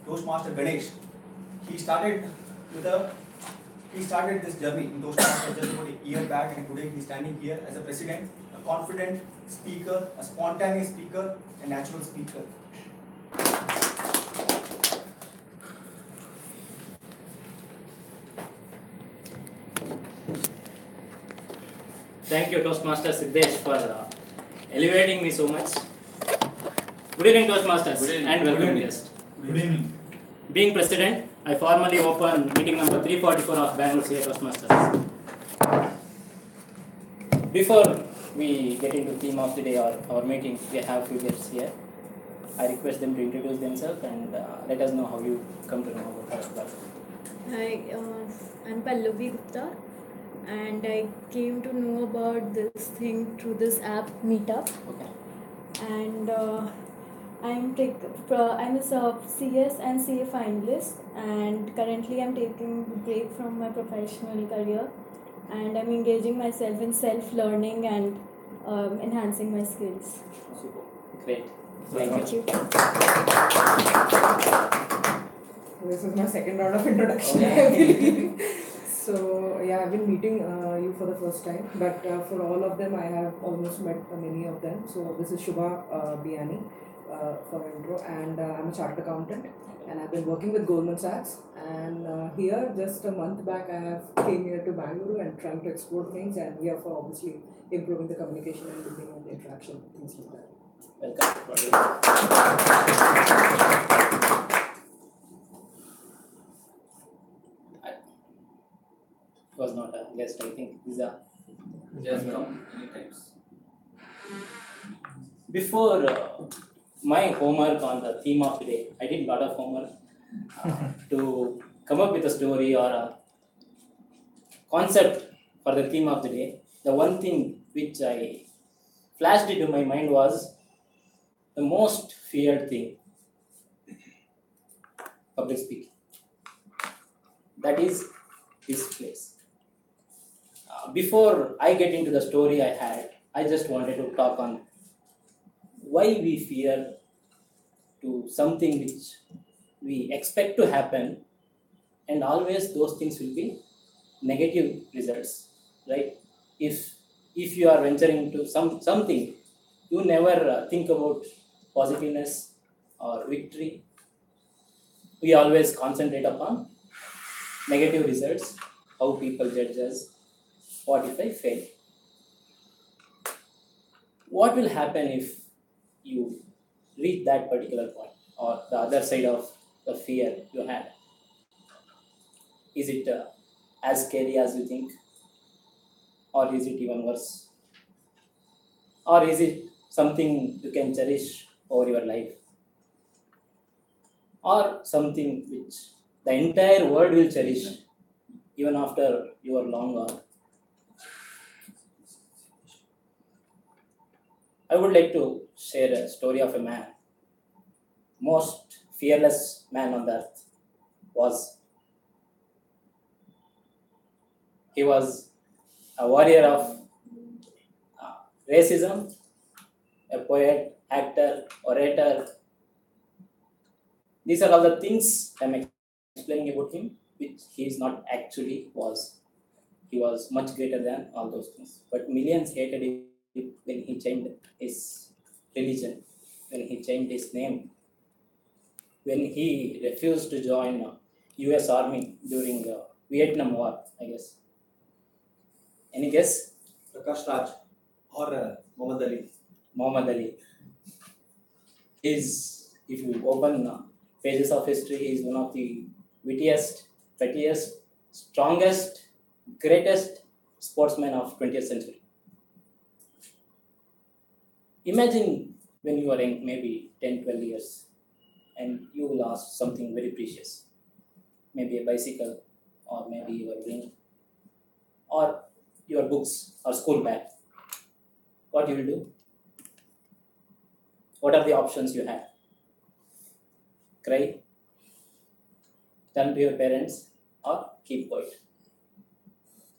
Toastmaster Ganesh. He started this journey in Toastmasters just about a year back, and today he's standing here as a president, a confident speaker, a spontaneous speaker, a natural speaker. Thank you, Toastmaster Siddesh, for elevating me so much. Good evening, Toastmasters, and welcome guest. Good evening. Being president, I formally open meeting number 344 of Bangalore CA Toastmasters. Before we get into the theme of the day or our meeting, we have few guests here. I request them to introduce themselves and let us know how you come to know about our class. Hi, I'm Pallavi Gupta, and I came to know about this thing through this app Meetup. Okay. And I'm a CS and CA finalist, and currently I'm taking a break from my professional career, and I'm engaging myself in self-learning and enhancing my skills. Super. Great. Thank you. This is my second round of introduction, Okay. I believe. So, yeah, I've been meeting you for the first time, but for all of them, I have almost met many of them. So, this is Shubha Biani for intro, and I'm a chartered accountant, and I've been working with Goldman Sachs. And here, just a month back, I have came here to Bangalore and trying to explore things, and we are for obviously improving the communication and building on the interaction, things like that. Welcome. Was not a guest, I think. He's a Just come many times. Before my homework on the theme of the day, I did a lot of homework to come up with a story or a concept for the theme of the day. The one thing which I flashed into my mind was the most feared thing: public speaking. That is this place. Before I get into the story I just wanted to talk on why we fear to something which we expect to happen, and always those things will be negative results, right? If you are venturing into something, you never think about positiveness or victory. We always concentrate upon negative results, how people judge us. What if I fail? What will happen if you reach that particular point or the other side of the fear you had? Is it as scary as you think? Or is it even worse? Or is it something you can cherish over your life? Or something which the entire world will cherish even after you are long gone? I would like to share a story of a man, most fearless man on the earth. He was a warrior of racism, a poet, actor, orator. These are all the things I'm explaining about him, which he is not actually was. He was much greater than all those things. But millions hated him when he changed his religion, when he changed his name, when he refused to join US Army during Vietnam War, I guess. Any guess? Prakash Raj or Muhammad Ali. Muhammad Ali. If you open pages of history, he is one of the wittiest, pettiest, strongest, greatest sportsmen of 20th century. Imagine when you are young, maybe 10, 12 years, and you lost something very precious, maybe a bicycle, or maybe your ring, or your books, or school bag. What you will do? What are the options you have? Cry, turn to your parents, or keep quiet.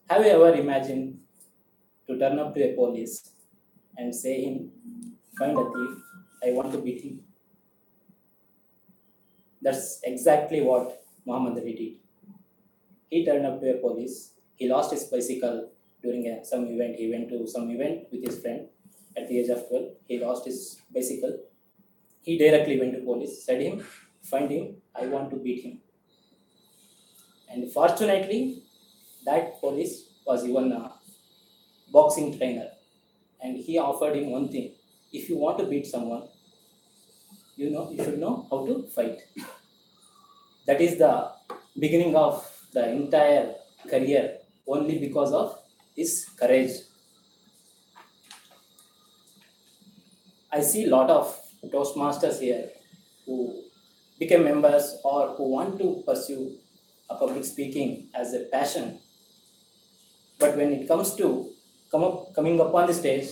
Have you ever imagined to turn up to a police and say him, find a thief, I want to beat him? That's exactly what Muhammad Ali did. He turned up to a police. He lost his bicycle during some event. He went to some event with his friend at the age of 12. He lost his bicycle. He directly went to police, said him, find him, I want to beat him. And fortunately, that police was even a boxing trainer. And he offered him one thing. If you want to beat someone, you should know how to fight. That is the beginning of the entire career, only because of his courage. I see a lot of Toastmasters here who become members or who want to pursue a public speaking as a passion. But when it comes to coming up on the stage,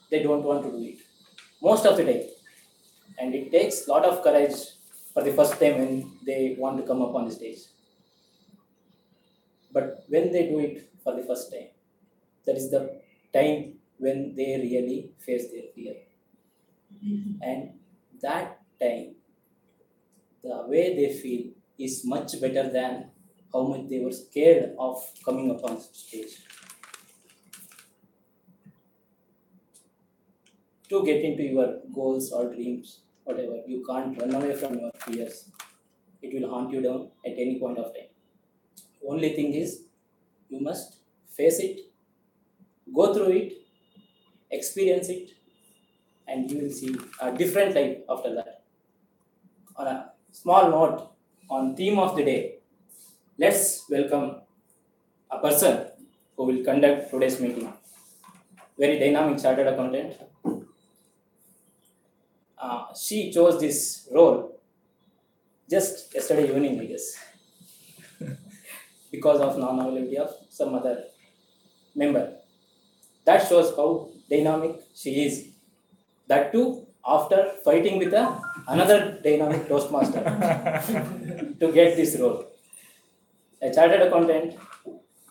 they don't want to do it most of the time. And it takes a lot of courage for the first time when they want to come up on the stage. But when they do it for the first time, that is the time when they really face their fear. And that time, the way they feel is much better than how much they were scared of coming up on stage. To get into your goals or dreams, whatever, you can't run away from your fears. It will haunt you down at any point of time. Only thing is, you must face it, go through it, experience it, and you will see a different life after that. On a small note, on theme of the day, let's welcome a person who will conduct today's meeting. Very dynamic chartered accountant. She chose this role just yesterday evening, I guess, because of non-availability of some other member. That shows how dynamic she is. That too, after fighting with another dynamic Toastmaster to get this role. A chartered accountant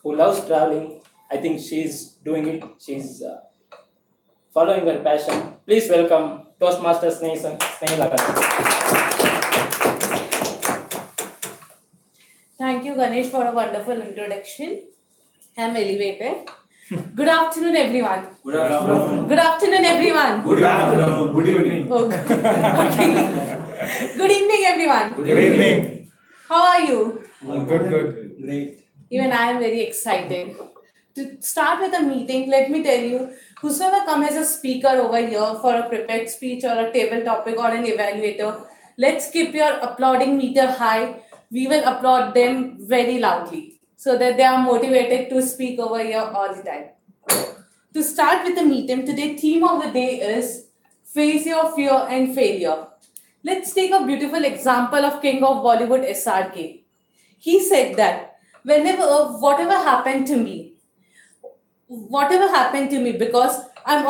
who loves traveling. I think she's doing it. She's following her passion. Please welcome Toastmasters Snehila. Thank you, Ganesh, for a wonderful introduction. I'm elevated. Good afternoon, everyone. Good afternoon. Good afternoon, everyone. Good afternoon. Good evening. Oh, good evening, everyone. Good evening. How are you? Good. Great. Even I am very excited. To start with the meeting, let me tell you, whosoever come as a speaker over here for a prepared speech or a table topic or an evaluator, let's keep your applauding meter high. We will applaud them very loudly so that they are motivated to speak over here all the time. To start with the meeting, today's theme of the day is face your fear and failure. Let's take a beautiful example of King of Bollywood SRK. He said that whatever happened to me, because I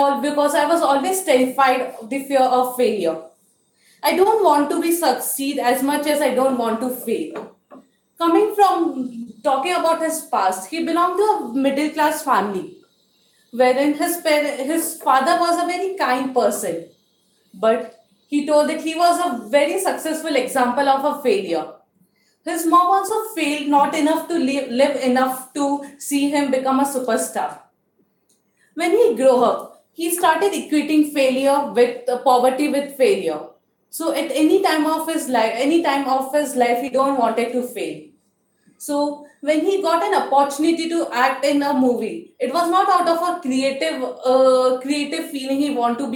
was always terrified of the fear of failure. I don't want to be succeed as much as I don't want to fail. Coming from talking about his past, he belonged to a middle class family, wherein his father was a very kind person, but he told that he was a very successful example of a failure. His mom also failed not enough to live enough to see him become a superstar. When he grew up, he started equating failure with poverty with failure. So at any time of his life, he don't wanted to fail. So when he got an opportunity to act in a movie, it was not out of a creative feeling he wanted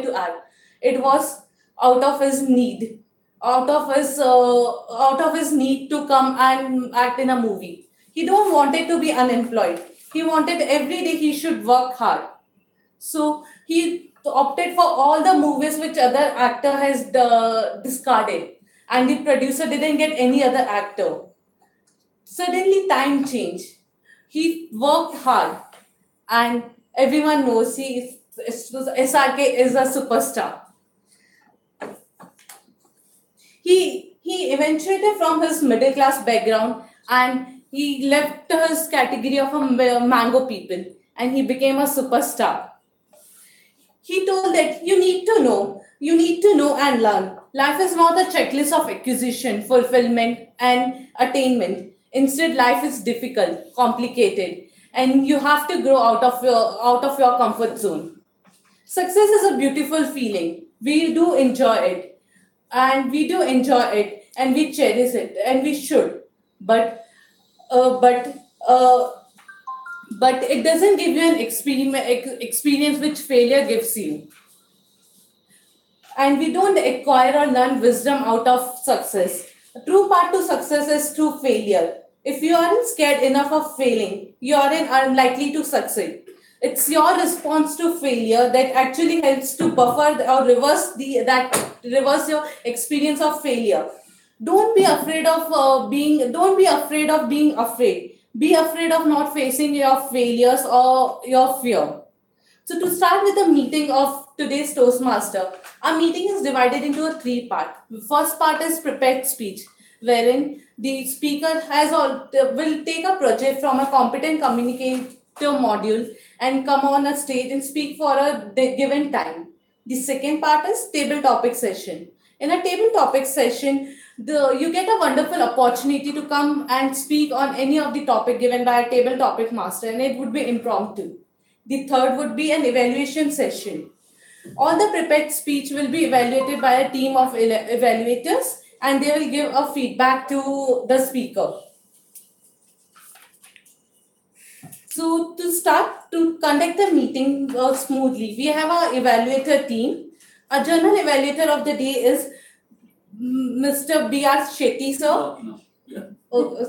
to act. It was out of his need, out of his need to come and act in a movie. He don't wanted to be unemployed. He wanted every day he should work hard. So he opted for all the movies which other actor has discarded, and the producer didn't get any other actor. Suddenly time changed. He worked hard, and everyone knows SRK is a superstar. He eventuated from his middle class background, and he left his category of a mango people, and he became a superstar. He told that you need to know and learn. Life is not a checklist of acquisition, fulfillment, and attainment. Instead, life is difficult, complicated, and you have to grow out of your comfort zone. Success is a beautiful feeling. We do enjoy it, and we cherish it, and we should. But uh, but uh, but it doesn't give you an experience which failure gives you, and we don't acquire or learn wisdom out of success. A true path to success is through failure. If you aren't scared enough of failing, you aren't unlikely to succeed. It's your response to failure that actually helps to buffer or reverse your experience of failure. Don't be afraid of being. Don't be afraid of being afraid. Be afraid of not facing your failures or your fear. So to start with the meeting of today's Toastmaster, our meeting is divided into a three part. First part is prepared speech, wherein the speaker will take a project from a competent communicator module and come on a stage and speak for a given time. The second part is table topic session. In a table topic session, you get a wonderful opportunity to come and speak on any of the topic given by a table topic master, and it would be impromptu. The third would be an evaluation session. All the prepared speech will be evaluated by a team of evaluators, and they will give a feedback to the speaker. So to conduct the meeting smoothly, we have our evaluator team. Our general evaluator of the day is Mr. B.R. Shetty, sir.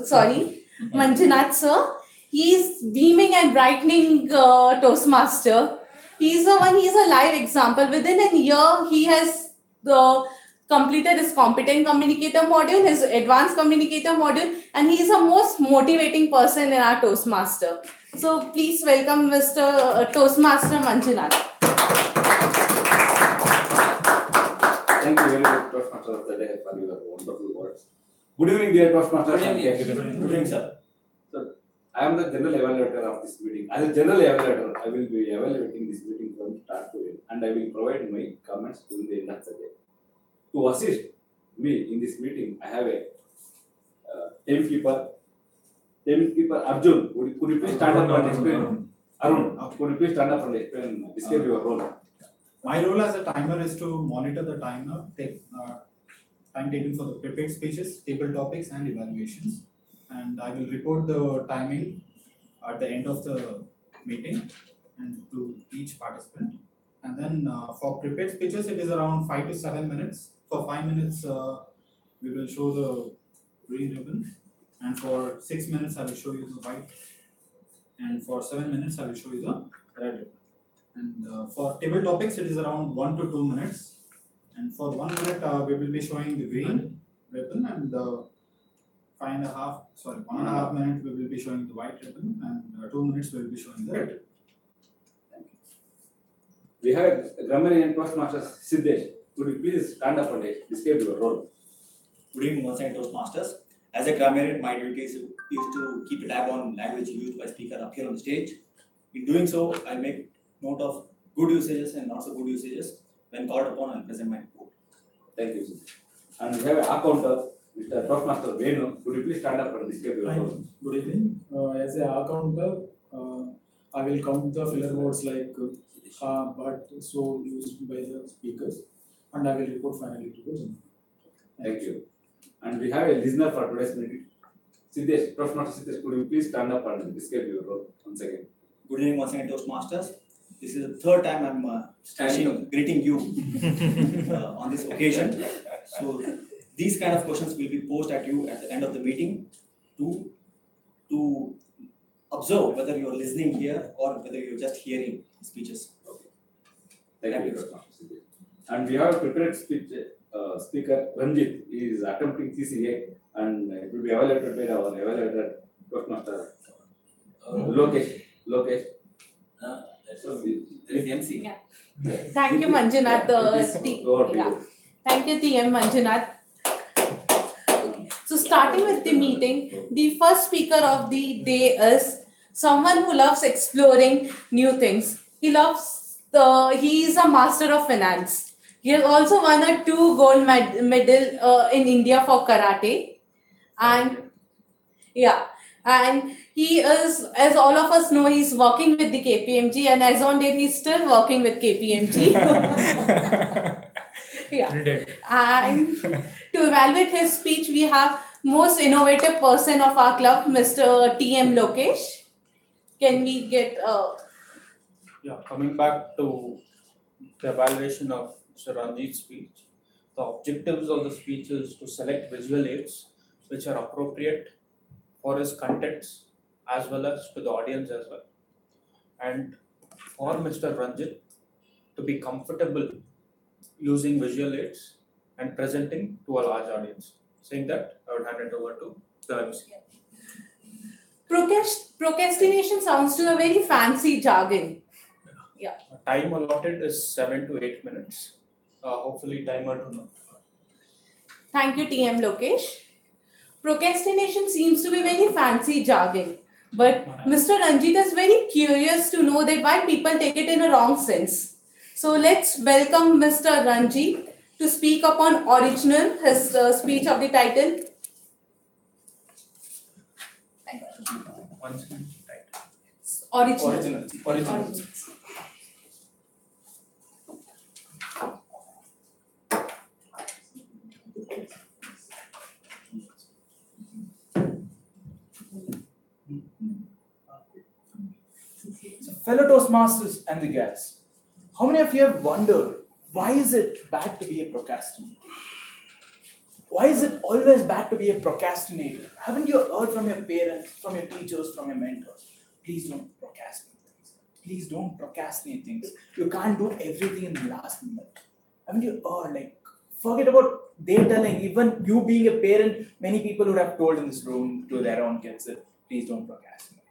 Sorry, Manjunath, sir. He's beaming and brightening Toastmaster. He's a live example. Within a year, he has completed his competent communicator module, his advanced communicator module, and he's the most motivating person in our Toastmaster. So please welcome Mr. Toastmaster Manjunath. Thank you very much, Toastmaster of the day, for your wonderful words. Good evening, dear Toastmasters. Good evening, sir. I am the general evaluator of this meeting. As a general evaluator, I will be evaluating this meeting from start to end, and I will provide my comments during the end of the day. To assist me in this meeting, I have a timekeeper. Arjun, could you please stand up and explain? Arun, could you please stand up and explain, describe your role? My role as a timer is to monitor the time taken for the prepared speeches, table topics, and evaluations. And I will report the timing at the end of the meeting and to each participant. And then for prepared speeches, it is around 5 to 7 minutes. For 5 minutes, we will show the green ribbon, and for 6 minutes, I will show you the white, and for 7 minutes, I will show you the red ribbon. And for table topics, it is around 1 to 2 minutes. And for 1 minute, we will be showing the green ribbon, and 1.5 minutes we will be showing the white ribbon, and 2 minutes we will be showing the red ribbon. Thank you. We have a grammarian Toastmaster Siddesh. Could you please stand up and describe your role? Good evening, once again, Toastmasters. As a grammarian, my duty is to keep a tab on language used by speaker up here on the stage. In doing so, I make note of good usages and not so good usages. When called upon, I'll present my report. Thank you, sir. And we have an accountant, Mr. Toastmaster Venu. Could you please stand up and describe your role? Good evening. As an accountant, I will count the filler words like but, so used by the speakers, and I will report finally to the judge. Thank you. And we have a listener for today's meeting. Siddesh, Toastmaster Siddesh, could you please stand up and describe your role once again? Good evening, once again, Toastmasters. This is the third time I'm greeting you on this occasion. So these kind of questions will be posed at you at the end of the meeting to observe whether you are listening here or whether you are just hearing speeches. Okay. Thank you, Toastmaster Siddesh. And we have a prepared speech speaker, Ranjit. He is attempting CCA, and it will be evaluated by our evaluator, Toastmaster Lokesh. So there is MC. Yeah. Thank you, Manjunath. Thank you, TM Manjunath. Okay. So starting with the meeting, the first speaker of the day is someone who loves exploring new things. He loves he is a master of finance. He has also won a 2 gold medal in India for karate, and yeah, and he is, as all of us know, he's working with the KPMG, and as on date, he's still working with KPMG. Yeah, and to evaluate his speech, we have most innovative person of our club, Mr. TM Lokesh. Can we get Yeah, coming back to the evaluation of Mr. Ranjit's speech, the objectives of the speech is to select visual aids which are appropriate for his contents as well as to the audience as well. And for Mr. Ranjit to be comfortable using visual aids and presenting to a large audience. Saying that, I would hand it over to the MC. procrastination sounds to a very fancy jargon. Yeah. Time allotted is 7 to 8 minutes. Hopefully, timer to know. Thank you, TM Lokesh. Procrastination seems to be very fancy jargon, but Mr. Ranjit is very curious to know that why people take it in a wrong sense. So let's welcome Mr. Ranjit to speak upon Original, his speech of the title. One second. Right. Original. Original. So, fellow Toastmasters and the guests, how many of you have wondered why is it bad to be a procrastinator? Why is it always bad to be a procrastinator? Haven't you heard from your parents, from your teachers, from your mentors? Please don't procrastinate things. Please don't procrastinate things. You can't do everything in the last minute. Haven't you heard, forget about they telling, even you being a parent, many people would have told in this room to their own kids that please don't procrastinate.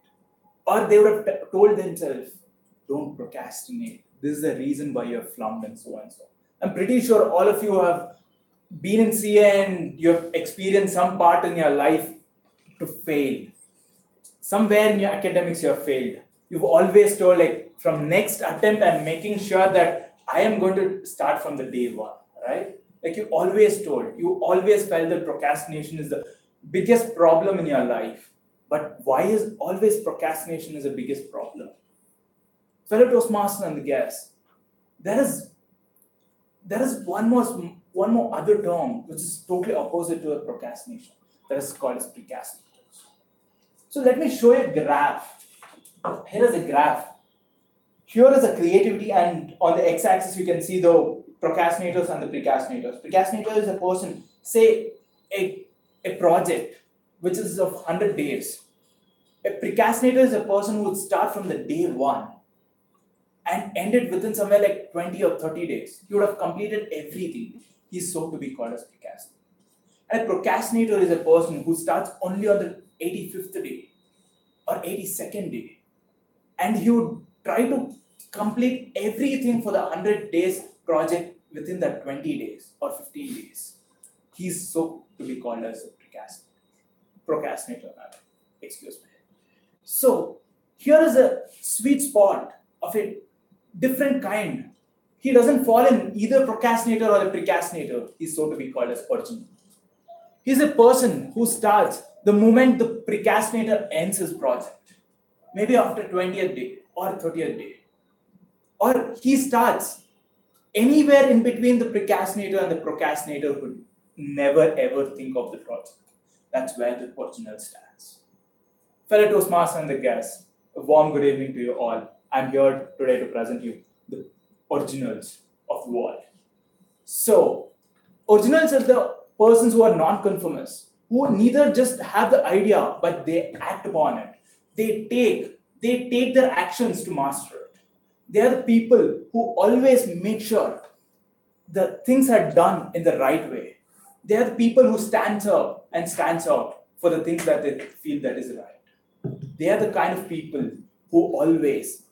Or they would have told themselves, don't procrastinate. This is the reason why you have flunked and so and so. I'm pretty sure all of you have been in CA and you have experienced some part in your life to fail. Somewhere in your academics you have failed. You've always told from next attempt I'm making sure that I am going to start from the day one, right? You always told, you always felt that procrastination is the biggest problem in your life. But why is always procrastination is the biggest problem? Fellow Toastmasters and the guests, there is one more other term which is totally opposite to a procrastination. That is called as precastinators. So let me show you a graph. Here is a graph. Here is a creativity, and on the x-axis you can see the procrastinators and the precastinators. Procrastinator is a person, say a project which is of 100 days. A precastinator is a person who would start from the day one and end it within somewhere like 20 or 30 days. He would have completed everything. He's so to be called as procrastinator. And a procrastinator is a person who starts only on the 85th day or 82nd day. And he would try to complete everything for the 100 days project within that 20 days or 15 days. He's so to be called as a procrastinator. Excuse me. So here is a sweet spot of a different kind. He doesn't fall in either procrastinator or a precastinator. He's so to be called as original. He's a person who starts the moment the precastinator ends his project, maybe after 20th day or 30th day. Or he starts anywhere in between the precastinator and the procrastinator who never ever think of the project. That's where the original stands. Fellow Toastmasters and the guests, a warm good evening to you all. I'm here today to present you the originals of the world. So, originals are the persons who are non-conformists, who neither just have the idea, but they act upon it. They take their actions to master it. They are the people who always make sure the things are done in the right way. They are the people who stands up and stands out for the things that they feel that is right. They are the kind of people who always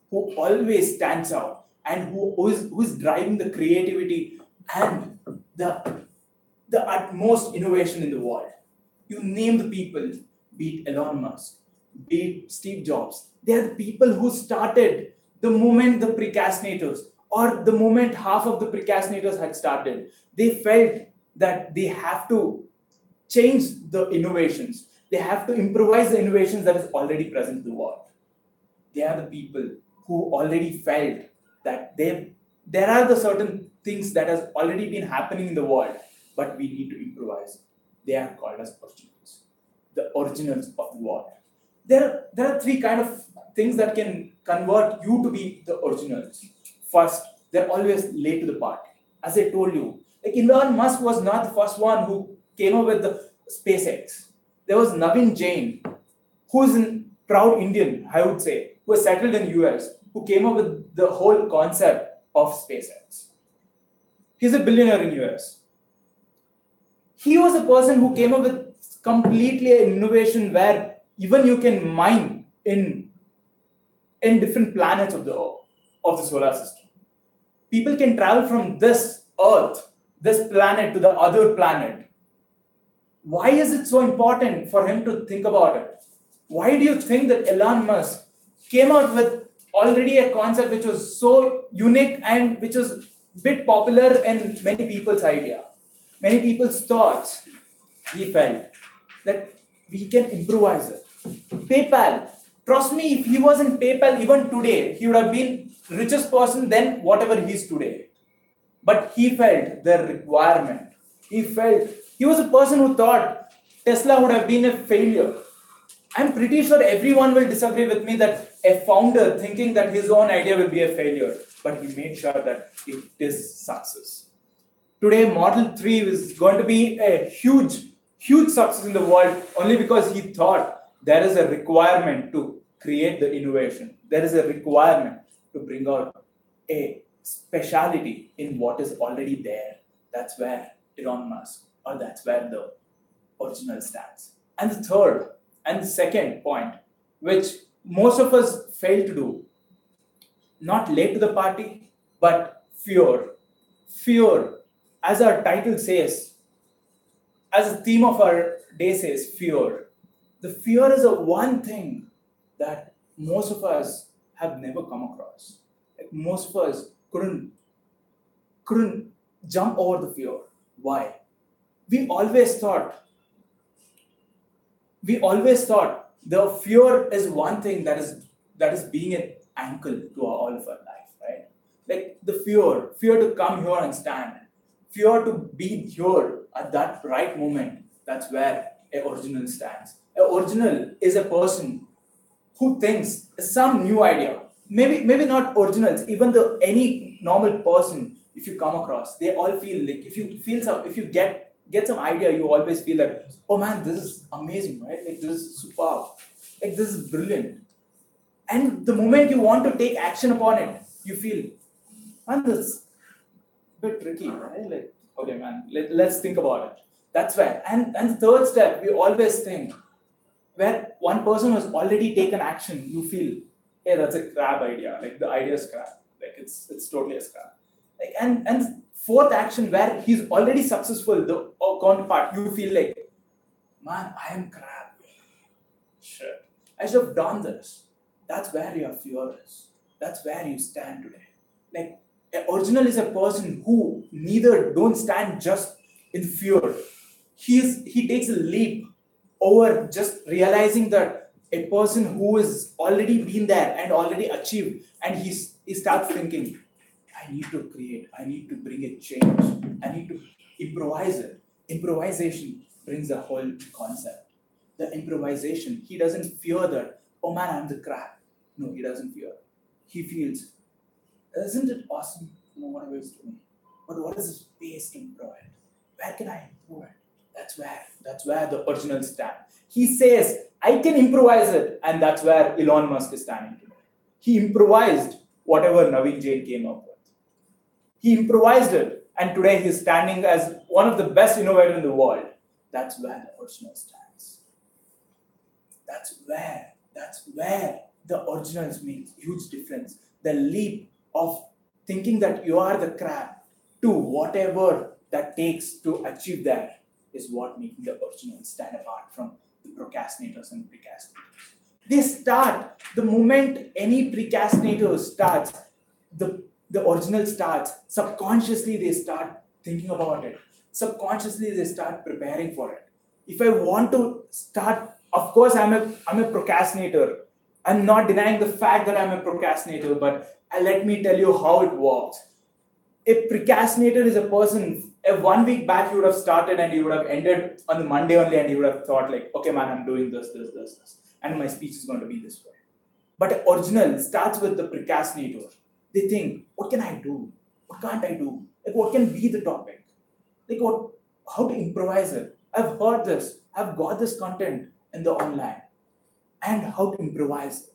stands out and who is driving the creativity and the utmost innovation in the world. You name the people, be it Elon Musk, be it Steve Jobs. They are the people who started the moment the precastinators or the moment half of the procrastinators had started, they felt that they have to change the innovations. They have to improvise the innovations that is already present in the world. They are the people who already felt that there are the certain things that has already been happening in the world, but we need to improvise. They are called as originals, the originals of the world. There are three kind of things that can convert you to be the originals. First, they're always late to the party. As I told you, like Elon Musk was not the first one who came up with the SpaceX. There was Navin Jain, who is a proud Indian, I would say, who was settled in US, who came up with the whole concept of SpaceX. He's a billionaire in US. He was a person who came up with completely an innovation where even you can mine in different planets of the solar system. People can travel from this Earth, this planet to the other planet. Why is it so important for him to think about it? Why do you think that Elon Musk came out with already a concept which was so unique and which was a bit popular in many people's idea, many people's thoughts? He felt that we can improvise it. PayPal, trust me, if he was in PayPal even today, he would have been richest person than whatever he is today. But he felt the requirement. He was a person who thought Tesla would have been a failure. I'm pretty sure everyone will disagree with me that a founder thinking that his own idea will be a failure, but he made sure that it is success. Today, Model 3 is going to be a huge success in the world only because he thought there is a requirement to create the innovation. There is a requirement to bring out a speciality in what is already there. That's where Elon Musk, or that's where the original stands. And the third and the second point, which most of us fail to do, not late to the party, but fear. Fear, as our title says, as the theme of our day says, fear. The fear is the one thing that most of us have never come across. Like most of us couldn't jump over the fear. Why? We always thought the fear is one thing that is being an ankle to all of our life, right? Like the fear to come here and stand, fear to be here at that right moment. That's where an original stands. An original is a person who thinks some new idea. Maybe not originals. Even any normal person, if you come across, they all feel like if you get some idea, you always feel like, oh man, this is amazing, right? Like this is superb. Like this is brilliant. And the moment you want to take action upon it, you feel, man, this is a bit tricky, right? Like, okay, man, let's think about it. That's where. And the third step, we always think, where one person has already taken action, you feel, hey, that's a crap idea. Like the idea is crap. Like it's totally a scrap. Like and fourth action where he's already successful, the counterpart, you feel like, man, I am crap. Shit. I should have done this. That's where your fear is. That's where you stand today. Like an original is a person who neither don't stand just in fear. He takes a leap over just realizing that a person who has already been there and already achieved, and he starts thinking, I need to create, I need to bring a change, I need to improvise it. Improvisation brings the whole concept. The improvisation, he doesn't fear that, oh man, I'm the crap. No, he doesn't fear. He feels, isn't it awesome whatever he's doing? But what is the space to improve it? Where can I improve it? That's where the original stand. He says, I can improvise it, and that's where Elon Musk is standing today. He improvised whatever Navin Jain came up with. He improvised it, and today he's standing as one of the best innovators in the world. That's where the original stands. That's where the originals make huge difference. The leap of thinking that you are the crap to whatever that takes to achieve that is what makes the originals stand apart from the procrastinators and precastinators. They start the moment any procrastinator starts. The the original starts, subconsciously they start thinking about it. Subconsciously they start preparing for it. If I want to start, of course I'm a procrastinator. I'm not denying the fact that I'm a procrastinator, but let me tell you how it works. A procrastinator is a person, 1 week back you would have started and you would have ended on the Monday only and you would have thought like, okay man, I'm doing this, and my speech is going to be this way. But an original starts with the procrastinator. They think, what can I do? What can't I do? Like, what can be the topic? Like, how to improvise it? I've heard this. I've got this content in the online. And how to improvise it,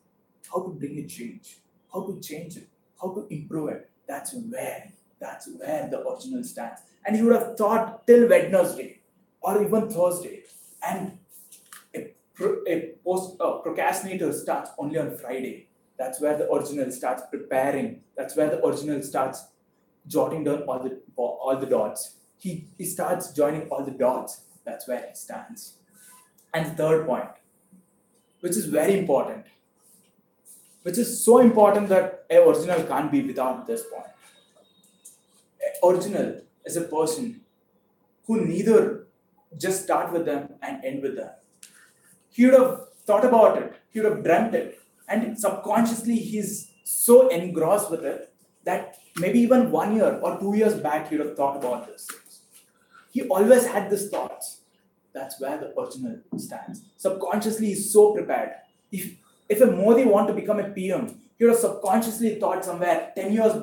how to bring a change, how to change it, how to improve it. That's where the original stands. And you would have thought till Wednesday or even Thursday. And a procrastinator starts only on Friday. That's where the original starts preparing. That's where the original starts jotting down all the dots. He starts joining all the dots. That's where he stands. And the third point, which is very important, which is so important that an original can't be without this point. An original is a person who neither just start with them and end with them. He would have thought about it, he would have dreamt it, and subconsciously he's so engrossed with it that maybe even 1 year or 2 years back he would have thought about this. He always had these thoughts. That's where the original stands. Subconsciously, he's so prepared. If a Modi want to become a PM, he would have subconsciously thought somewhere 10 years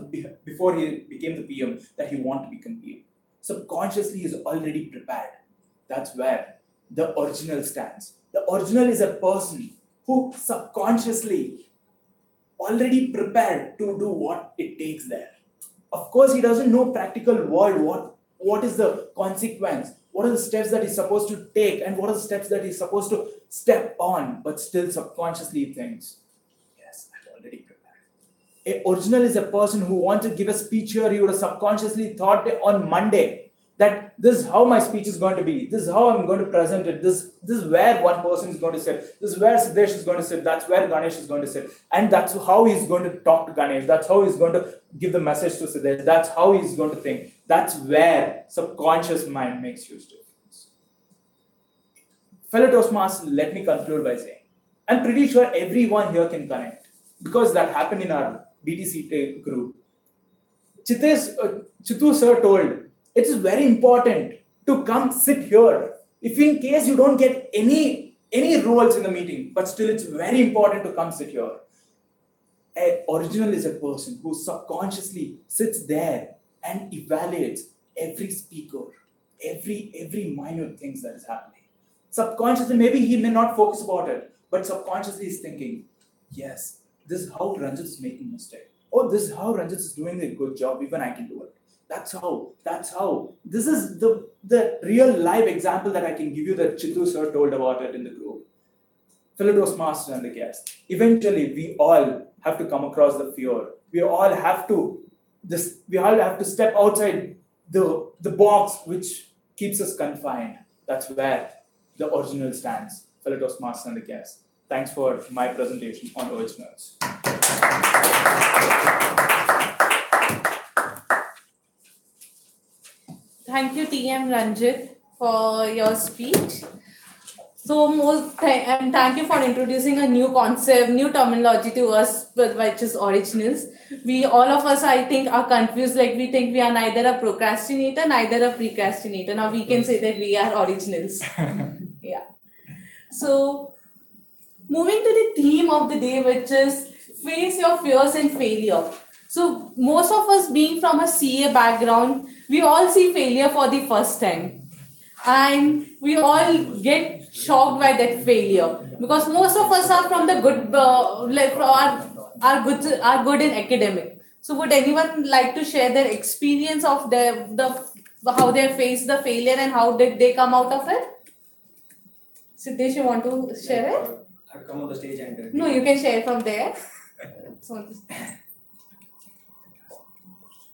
before he became the PM that he want to become PM. Subconsciously, he's already prepared. That's where the original stands. The original is a person who subconsciously already prepared to do what it takes there. Of course, he doesn't know practical world, what is the consequence, what are the steps that he's supposed to take, and what are the steps that he's supposed to step on, but still subconsciously thinks, yes, I've already prepared. A original is a person who wants to give a speech here. He would have subconsciously thought on Monday that this is how my speech is going to be, this is how I'm going to present it, this is where one person is going to sit, this is where Siddesh is going to sit, that's where Ganesh is going to sit, and that's how he's going to talk to Ganesh, that's how he's going to give the message to Siddesh, that's how he's going to think. That's where subconscious mind makes huge difference. Fellow Toastmasters, let me conclude by saying, I'm pretty sure everyone here can connect because that happened in our BTC group. Chitu sir told, it is very important to come sit here. If in case you don't get any roles in the meeting, but still it's very important to come sit here. An original is a person who subconsciously sits there and evaluates every speaker, every minute things that is happening. Subconsciously, maybe he may not focus about it, but subconsciously he's thinking, yes, this is how Ranjit is making a mistake. Oh, this is how Ranjit is doing a good job, even I can do it. That's how. This is the real live example that I can give you that Chitu sir told about it in the group. Fellow Toastmasters and the guests. Eventually, we all have to come across the fear. We all have to step outside the box which keeps us confined. That's where the original stands. Fellow Toastmasters and the guests. Thanks for my presentation on originals. Thank you, TM Ranjit, for your speech. So, and thank you for introducing a new concept, new terminology to us, which is originals. We, all of us, I think, are confused. Like, we think we are neither a procrastinator, neither a precrastinator. Now, we can say that we are originals. Yeah. So, moving to the theme of the day, which is face your fears and failure. So, most of us being from a CA background, we all see failure for the first time. And we all get shocked by that failure. Because most of us are from the good, are good in academic. So, would anyone like to share their experience of how they faced the failure and how did they come out of it? Siddesh, you want to share it? I'll come on the stage and... No, you can share from there.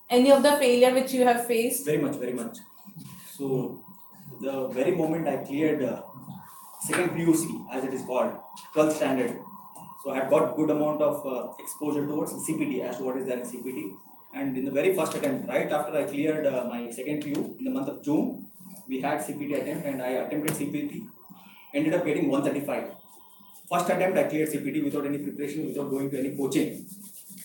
Any of the failure which you have faced? Very much. So, the very moment I cleared second PUC, as it is called, 12th standard. So, I had got good amount of exposure towards CPT, as to what is there in CPT. And in the very first attempt, right after I cleared my second PU in the month of June, we had CPT attempt and I attempted CPT, ended up getting 135. First attempt I cleared CPT without any preparation, without going to any coaching.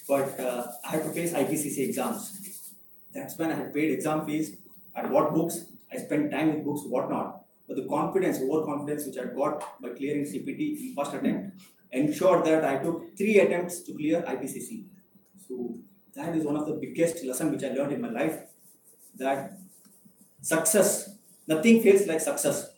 But I had to face IPCC exams. That's when I had paid exam fees, I bought books, I spent time with books, whatnot. But the confidence, overconfidence which I got by clearing CPT in first attempt ensured that I took 3 attempts to clear IPCC. So that is one of the biggest lessons which I learned in my life, that success, nothing feels like success.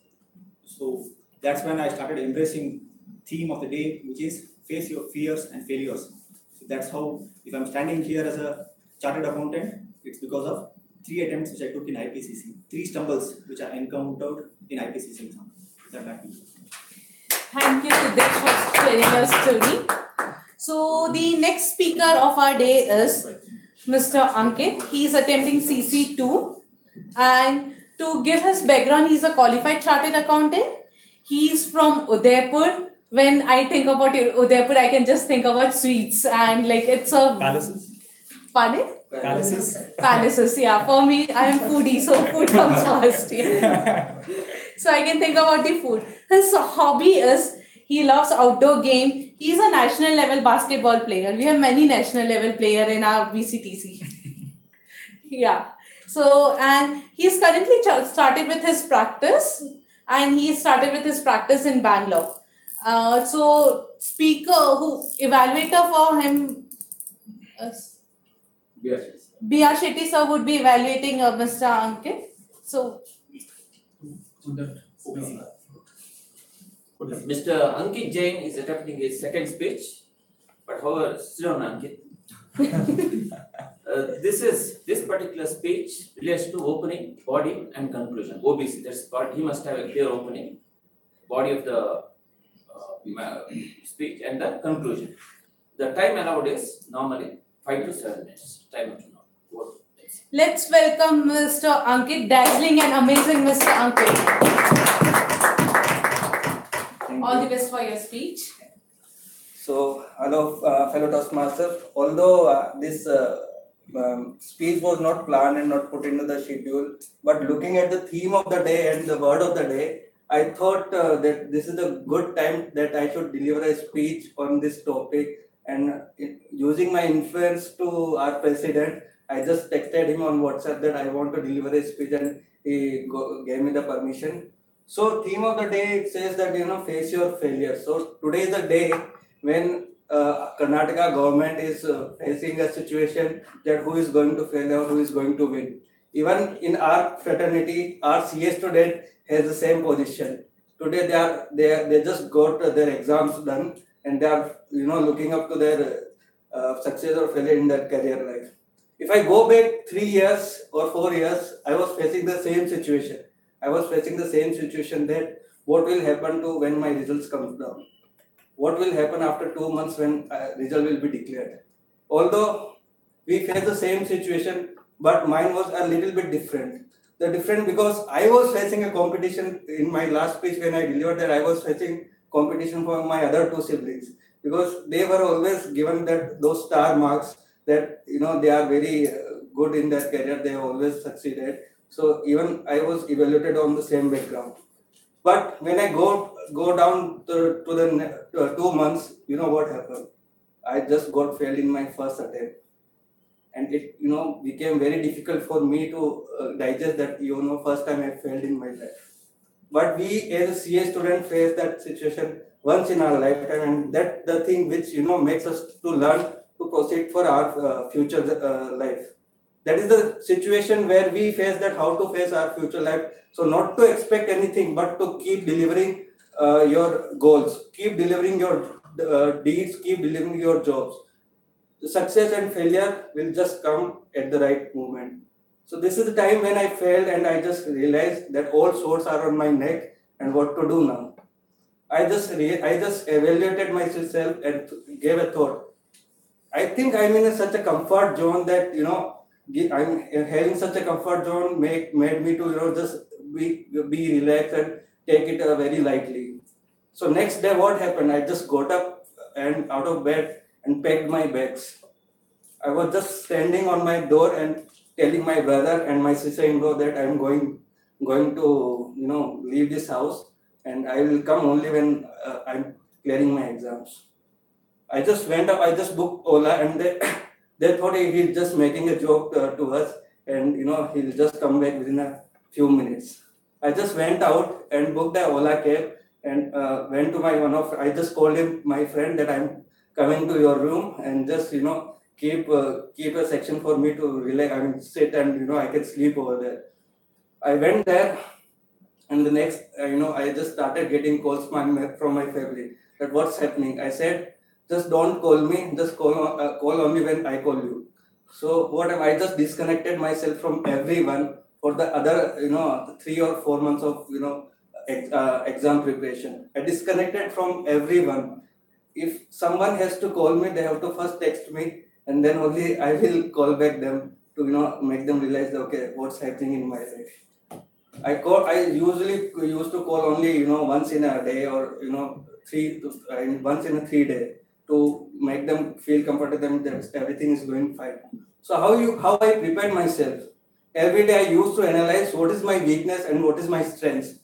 So that's when I started embracing theme of the day, which is face your fears and failures. So that's how, if I'm standing here as a chartered accountant, it's because of 3 attempts which I took in IPCC, 3 stumbles which I encountered in IPCC exam. That back to you. Thank you, Siddesh, for sharing your story. So the next speaker of our day is Mr. Ankit. He is attempting CC2, and to give his background, he is a qualified chartered accountant. He is from Udaipur. When I think about Udaipur, I can just think about sweets and like it's a Palaces. Pardon? Palaces. Palaces, yeah. For me, I am foodie, so food comes first. Yeah. So I can think about the food. His hobby is he loves outdoor game. He is a national level basketball player. We have many national level player in our VCTC. Yeah. So and he's currently started with his practice, and he started with his practice in Bangalore. So speaker who evaluator for him. B.R. Shetty sir would be evaluating Mr. Ankit. So, Mr. Ankit Jain is attempting his second speech, but however, sit down, Ankit. This particular speech relates to opening, body, and conclusion. OBC. That's part. He must have a clear opening, body of the speech, and the conclusion. The time allowed is normally 5 to 7 minutes. Time up to now. Let's welcome Mr. Ankit, dazzling and amazing Mr. Ankit. All the best for your speech. So, hello, fellow Toastmasters. Although this speech was not planned and not put into the schedule, but looking at the theme of the day and the word of the day, I thought that this is a good time that I should deliver a speech on this topic. And using my influence to our president, I just texted him on WhatsApp that I want to deliver a speech, and he gave me the permission. So theme of the day, it says that, face your failure. So today is the day when Karnataka government is facing a situation that who is going to fail or who is going to win. Even in our fraternity, our CA student has the same position. Today they just got their exams done, and they are looking up to their success or failure in their career life. If I go back 3 years or 4 years, I was facing the same situation. That what will happen to when my results come down? What will happen after 2 months when result will be declared? Although we face the same situation, but mine was a little bit different. The different because I was facing a competition in my last speech when I delivered that I was facing competition for my other 2 siblings, because they were always given that those star marks that they are very good in their career, they have always succeeded. So even I was evaluated on the same background. But when I go down to the 2 months, what happened? I just got failed in my first attempt, and it became very difficult for me to digest that first time I failed in my life. But we as a CA student face that situation once in our lifetime, and that the thing which makes us to learn to proceed for our future life. That is the situation where we face that how to face our future life. So not to expect anything, but to keep delivering your goals, keep delivering your deeds, keep delivering your jobs. The success and failure will just come at the right moment. So this is the time when I failed, and I just realized that all swords are on my neck, and what to do now. I just evaluated myself and gave a thought. I think I'm in such a comfort zone that I'm having such a comfort zone made me to just be relaxed and take it very lightly. So next day what happened? I just got up and out of bed and packed my bags. I was just standing on my door and telling my brother and my sister-in-law that I'm going to leave this house, and I will come only when I'm clearing my exams. I just went up, I just booked Ola, and they thought he's just making a joke to us, and he'll just come back within a few minutes. I just went out and booked the Ola cab and went to I just called him, my friend, that I'm coming to your room, and just keep a section for me to relax. I mean, sit, and I can sleep over there. I went there, and the next, I just started getting calls from my family that what's happening. I said, just don't call me, just call on me when I call you. So I just disconnected myself from everyone for the other 3 or 4 months of exam preparation. I disconnected from everyone. If someone has to call me, they have to first text me, and then only I will call back them to make them realize that, okay, what's happening in my life. I usually used to call only once in a day, or once in a 3 day, to make them feel comfortable that everything is going fine. So how I prepared myself. Every day I used to analyze what is my weakness and what is my strength.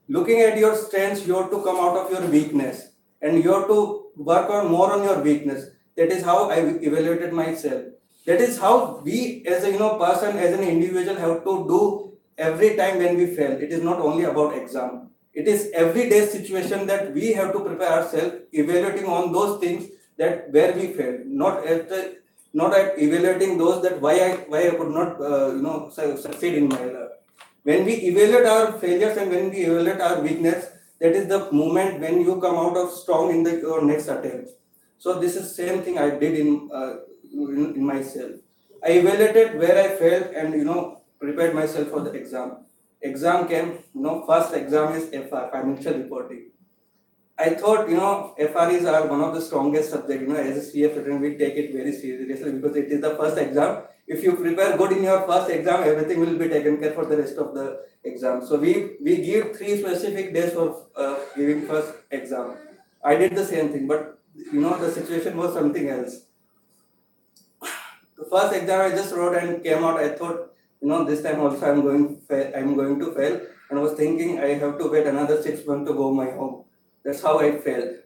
Looking at your strengths, you have to come out of your weakness, and you have to work on more on your weakness. That is how I evaluated myself. That is how we as a person, as an individual, have to do every time when we fail. It is not only about exam. It is everyday situation that we have to prepare ourselves, evaluating on those things that where we failed, not at evaluating those that why I could not succeed in my life. When we evaluate our failures and when we evaluate our weakness, that is the moment when you come out of strong in your next attempt. So this is same thing I did in myself. I evaluated where I failed and prepared myself for the exam. Exam came, first exam is FR, financial reporting. I thought, FREs are one of the strongest subjects. As a CA student, we take it very seriously because it is the first exam. If you prepare good in your first exam, everything will be taken care for the rest of the exam. So we give 3 specific days for giving first exam. I did the same thing, but the situation was something else. The first exam I just wrote and came out. I thought, this time also I'm going to fail, and I was thinking I have to wait another 6 months to go my home. That's how I failed.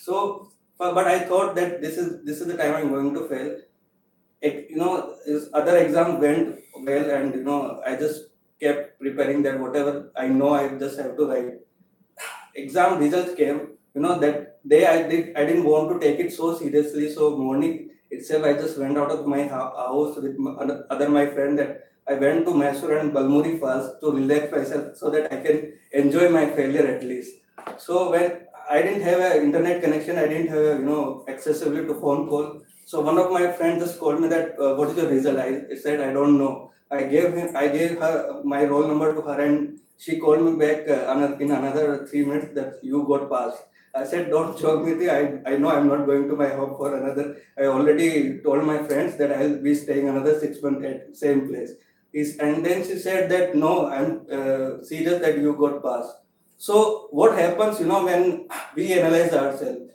So, but I thought that this is the time I'm going to fail. This other exam went well, and I just kept preparing that whatever I know I just have to write. Exam results came. That day I didn't want to take it so seriously. So morning itself, I just went out of my house with my friend, that I went to Mysore and Balmuri first to relax myself so that I can enjoy my failure at least. So when I didn't have an internet connection, I didn't have accessibility to phone call. So one of my friends just called me that what is your result? I said I don't know. I gave her my roll number to her, and she called me back in another 3 minutes that you got passed. I said, don't joke with me. I know I'm not going to my home for another. I already told my friends that I'll be staying another 6 months at same place. And then she said that no, I'm serious that you got passed. So what happens, when we analyze ourselves,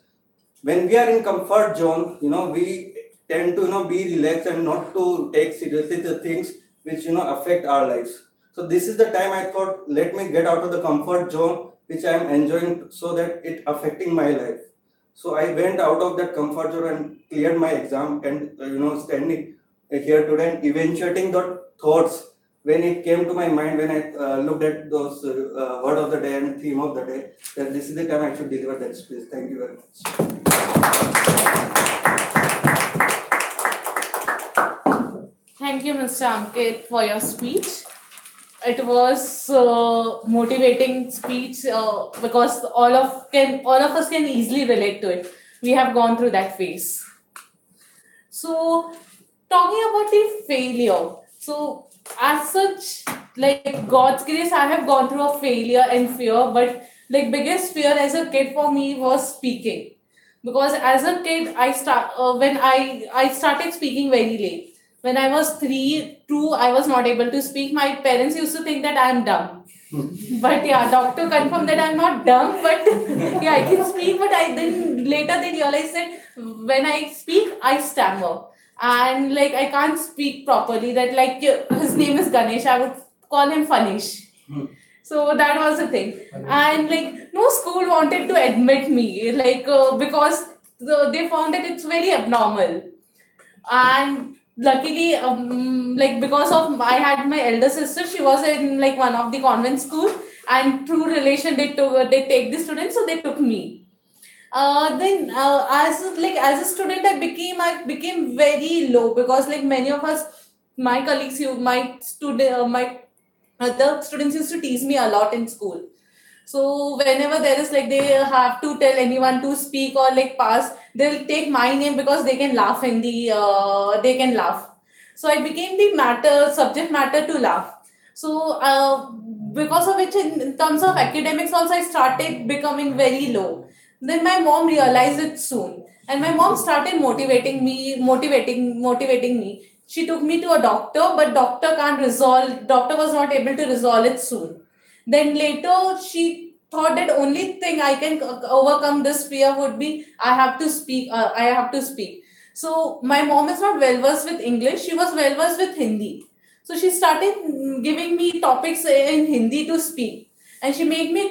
when we are in comfort zone, we tend to be relaxed and not to take seriously the things which affect our lives. So this is the time I thought, let me get out of the comfort zone which I am enjoying, so that it affecting my life. So I went out of that comfort zone and cleared my exam, and standing here today and evaluating the thoughts when it came to my mind, when I looked at those word of the day and theme of the day, that this is the time I should deliver that speech. Thank you very much. Thank you, Mr. Ankit, for your speech. It was motivating speech because all of us can easily relate to it. We have gone through that phase. So, talking about the failure. So, as such, like God's grace, I have gone through a failure and fear, but like biggest fear as a kid for me was speaking, because as a kid when I started speaking very late. When I was 2, I was not able to speak. My parents used to think that I am dumb. But yeah, doctor confirmed that I'm not dumb, but yeah, I can speak. But I then later they realized that when I speak, I stammer, and like I can't speak properly. That like his name is Ganesh, I would call him Fanish. So that was the thing, and like no school wanted to admit me, like because they found that it's very abnormal, and luckily like because of I had my elder sister, she was in like one of the convent school, and through relation they take the students, so they took me. Then as a student I became very low, because like many of us, my colleagues, my other students used to tease me a lot in school. So whenever there is like they have to tell anyone to speak or like pass, they'll take my name because they can laugh in the they can laugh. So I became the subject matter to laugh. So because of which in terms of academics also I started becoming very low. Then my mom realized it soon, and my mom started motivating me. She took me to a doctor, but doctor was not able to resolve it soon. Then later she thought that only thing I can overcome this fear would be I have to speak. I have to speak. So my mom is not well versed with English. She was well versed with Hindi. So she started giving me topics in Hindi to speak, and she made me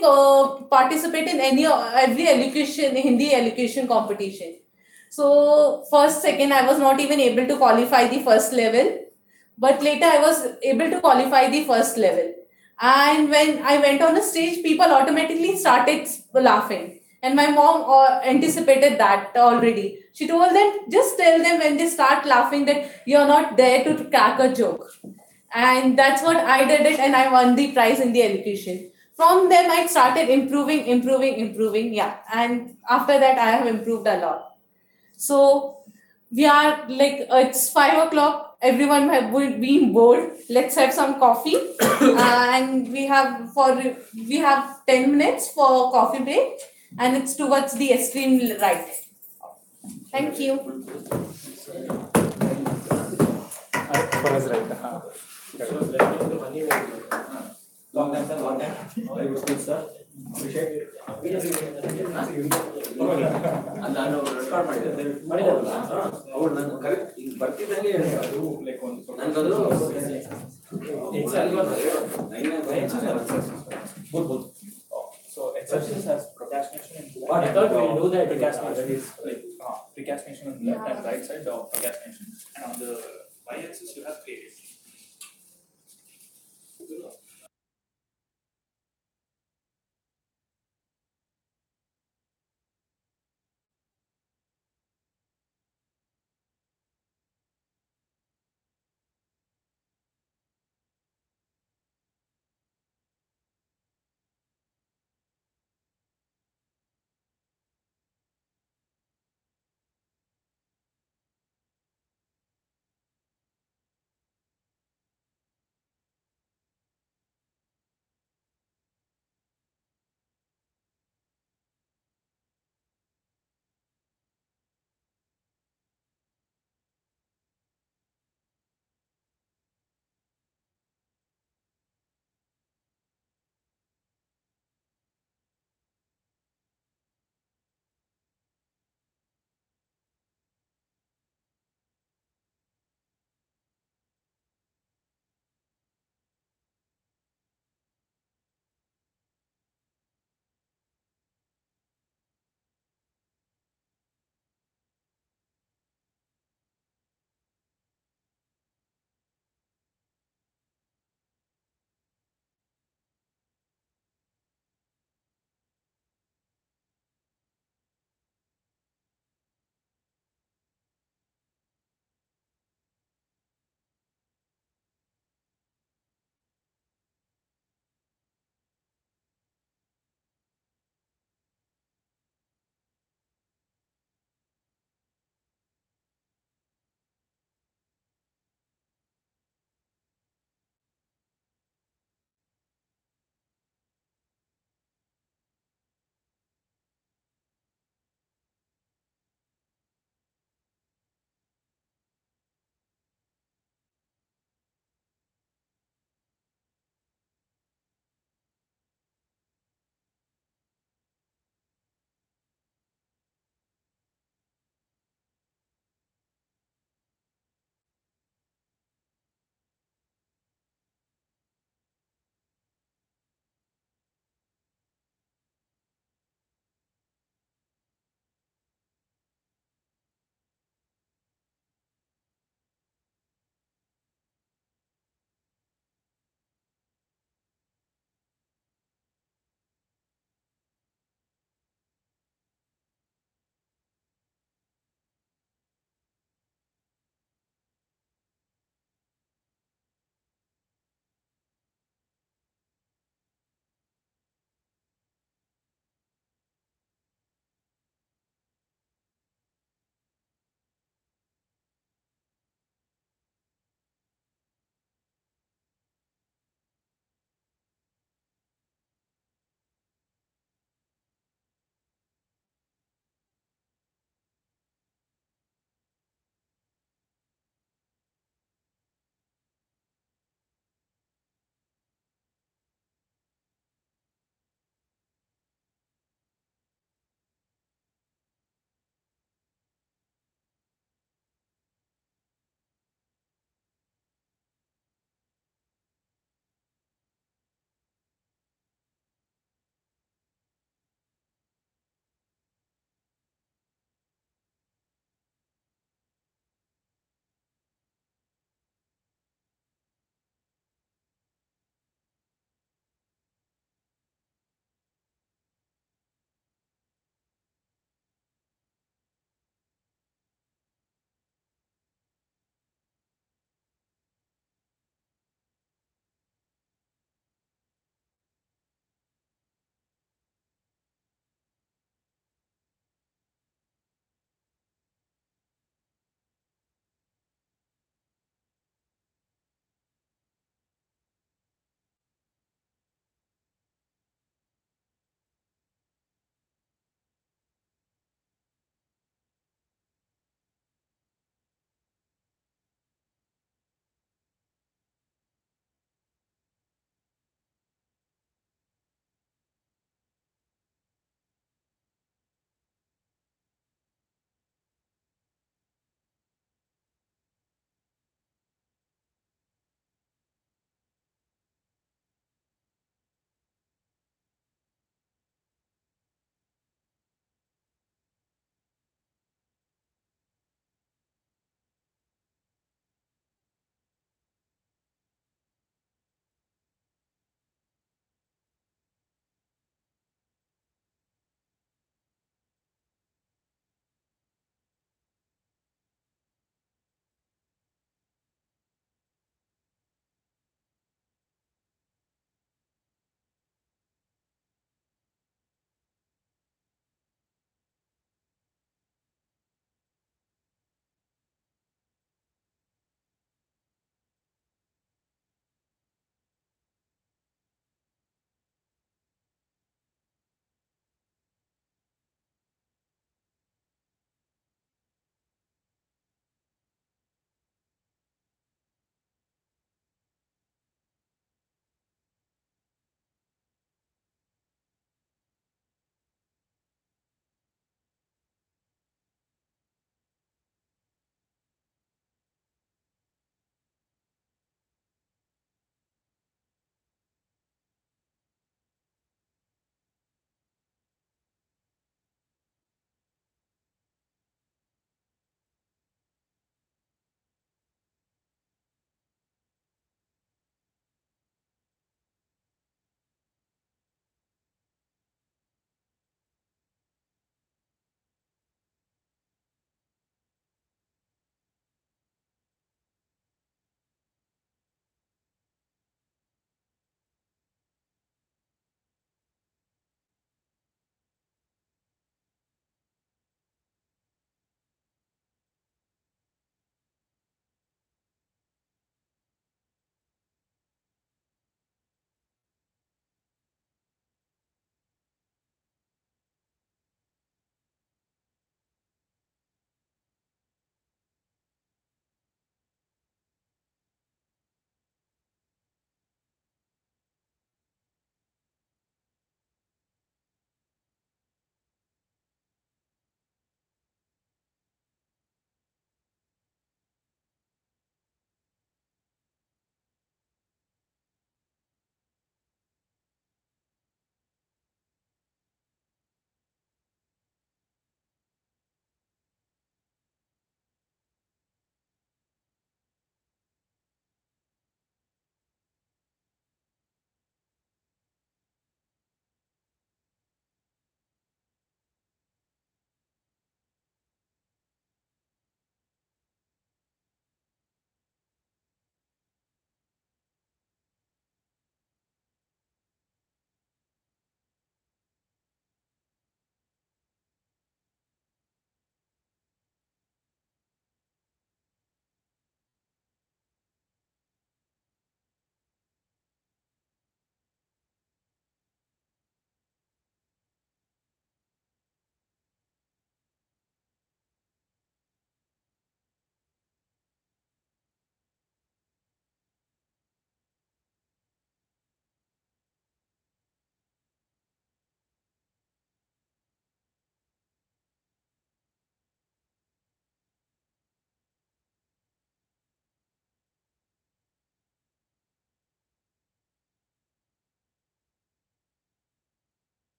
participate in every education Hindi education competition. So first, second, I was not even able to qualify the first level, but later I was able to qualify the first level. And when I went on the stage, people automatically started laughing. And my mom anticipated that already. She told them, just tell them when they start laughing that you're not there to crack a joke. And that's what I did it, and I won the prize in the education. From then, I started improving. Yeah. And after that, I have improved a lot. So we are like it's 5 o'clock. Everyone have been bored. Let's have some coffee, and we have 10 minutes for coffee break, and it's towards the extreme right. Thank you. For us, right? Long time, sir. Long time. Very good speech, sir. Appreciate it. ನಾನು record ಮಾಡಿದ್ದೆ ಅವ್ರು ನಾನು correct ಈಗ ಬರ್ತಿದ್ದಂಗೆ ನನಗದು So exceptions has procrastination in But I thought we'll do that. procrastination is like procrastination on the left and right side of procrastination, and on the y-axis you have creativity.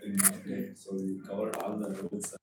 in my state. So we covered all the levels.